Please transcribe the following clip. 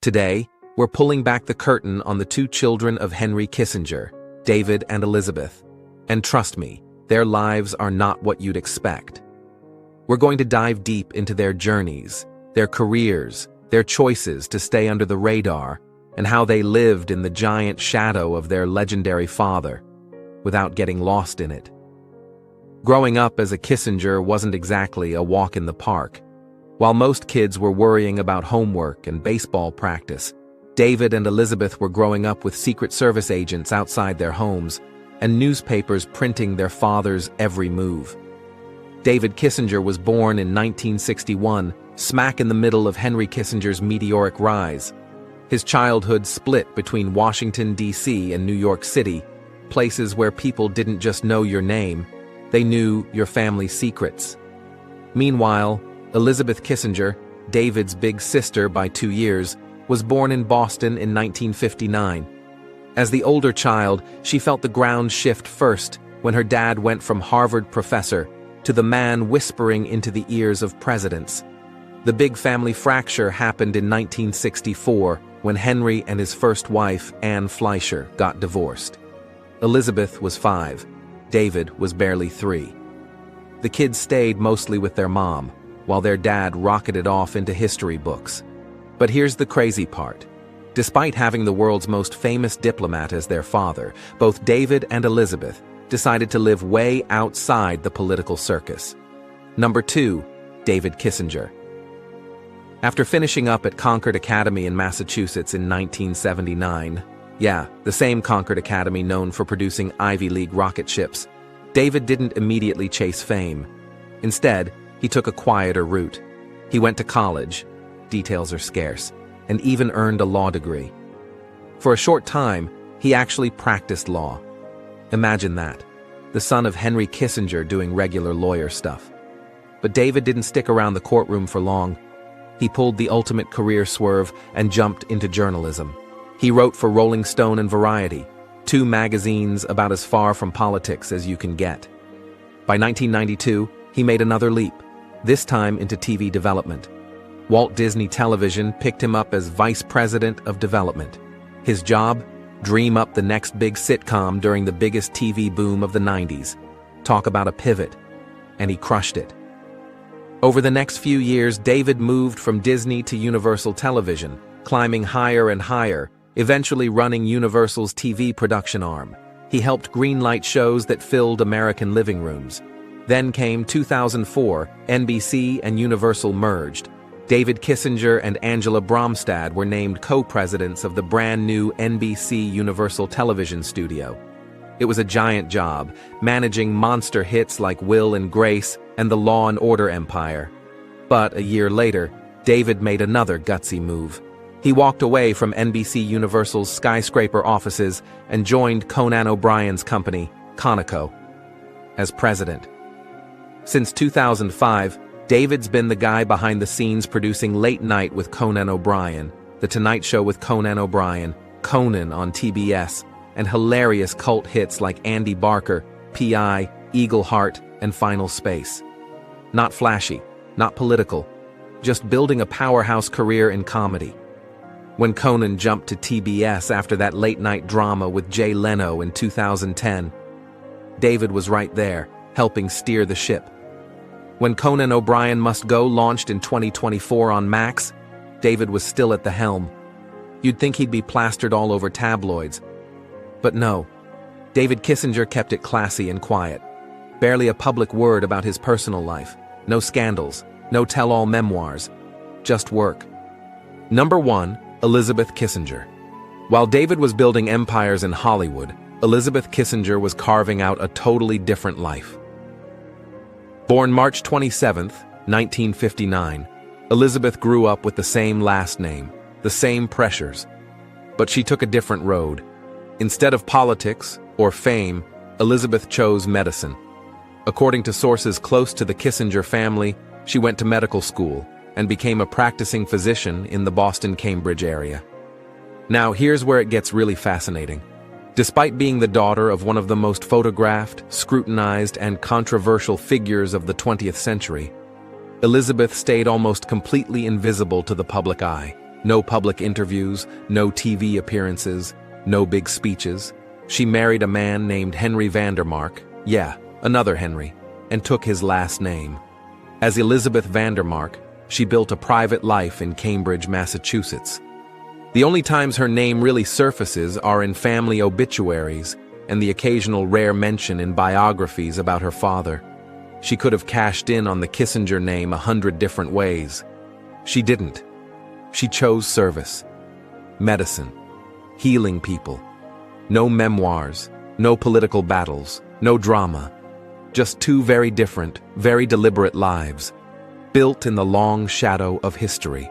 Today, we're pulling back the curtain on the two children of Henry Kissinger, David and Elizabeth. And trust me, their lives are not what you'd expect. We're going to dive deep into their journeys, their careers, their choices to stay under the radar, and how they lived in the giant shadow of their legendary father, without getting lost in it. Growing up as a Kissinger wasn't exactly a walk in the park. While most kids were worrying about homework and baseball practice, David and Elizabeth were growing up with Secret Service agents outside their homes and newspapers printing their father's every move. David Kissinger was born in 1961, smack in the middle of Henry Kissinger's meteoric rise. His childhood split between Washington, D.C. and New York City, places where people didn't just know your name, they knew your family's secrets. Meanwhile, Elizabeth Kissinger, David's big sister by 2 years, was born in Boston in 1959. As the older child, she felt the ground shift first when her dad went from Harvard professor to the man whispering into the ears of presidents. The big family fracture happened in 1964 when Henry and his first wife, Anne Fleischer, got divorced. Elizabeth was 5. David was barely 3. The kids stayed mostly with their mom, while their dad rocketed off into history books. But here's the crazy part. Despite having the world's most famous diplomat as their father, both David and Elizabeth decided to live way outside the political circus. Number 2, David Kissinger. After finishing up at Concord Academy in Massachusetts in 1979, the same Concord Academy known for producing Ivy League rocket ships, David didn't immediately chase fame. Instead, he took a quieter route. He went to college, details are scarce, and even earned a law degree. For a short time, he actually practiced law. Imagine that, the son of Henry Kissinger doing regular lawyer stuff. But David didn't stick around the courtroom for long. He pulled the ultimate career swerve and jumped into journalism. He wrote for Rolling Stone and Variety, 2 magazines about as far from politics as you can get. By 1992, he made another leap, this time into TV development. Walt Disney Television picked him up as Vice President of Development. His job? Dream up the next big sitcom during the biggest TV boom of the 90s. Talk about a pivot. And he crushed it. Over the next few years, David moved from Disney to Universal Television, climbing higher and higher, eventually running Universal's TV production arm. He helped greenlight shows that filled American living rooms. Then came 2004, NBC and Universal merged. David Kissinger and Angela Bromstad were named co-presidents of the brand new NBC Universal Television studio. It was a giant job, managing monster hits like Will and Grace and the Law and Order empire. But a year later, David made another gutsy move. He walked away from NBC Universal's skyscraper offices and joined Conan O'Brien's company, Conoco, as president. Since 2005, David's been the guy behind the scenes producing Late Night with Conan O'Brien, The Tonight Show with Conan O'Brien, Conan on TBS, and hilarious cult hits like Andy Barker, P.I., Eagle Heart, and Final Space. Not flashy, not political, just building a powerhouse career in comedy. When Conan jumped to TBS after that late-night drama with Jay Leno in 2010, David was right there, helping steer the ship. When Conan O'Brien Must Go launched in 2024 on Max, David was still at the helm. You'd think he'd be plastered all over tabloids. But no, David Kissinger kept it classy and quiet. Barely a public word about his personal life. No scandals, no tell-all memoirs. Just work. Number 1, Elizabeth Kissinger. While David was building empires in Hollywood, Elizabeth Kissinger was carving out a totally different life. Born March 27, 1959, Elizabeth grew up with the same last name, the same pressures. But she took a different road. Instead of politics or fame, Elizabeth chose medicine. According to sources close to the Kissinger family, she went to medical school and became a practicing physician in the Boston-Cambridge area. Now here's where it gets really fascinating. Despite being the daughter of one of the most photographed, scrutinized, and controversial figures of the 20th century, Elizabeth stayed almost completely invisible to the public eye. No public interviews, no TV appearances, no big speeches. She married a man named Henry Vandermark, yeah, another Henry, and took his last name. As Elizabeth Vandermark, she built a private life in Cambridge, Massachusetts. The only times her name really surfaces are in family obituaries and the occasional rare mention in biographies about her father. She could have cashed in on the Kissinger name 100 different ways. She didn't. She chose service, medicine, healing people. No memoirs, no political battles, no drama. Just two very different, very deliberate lives, built in the long shadow of history.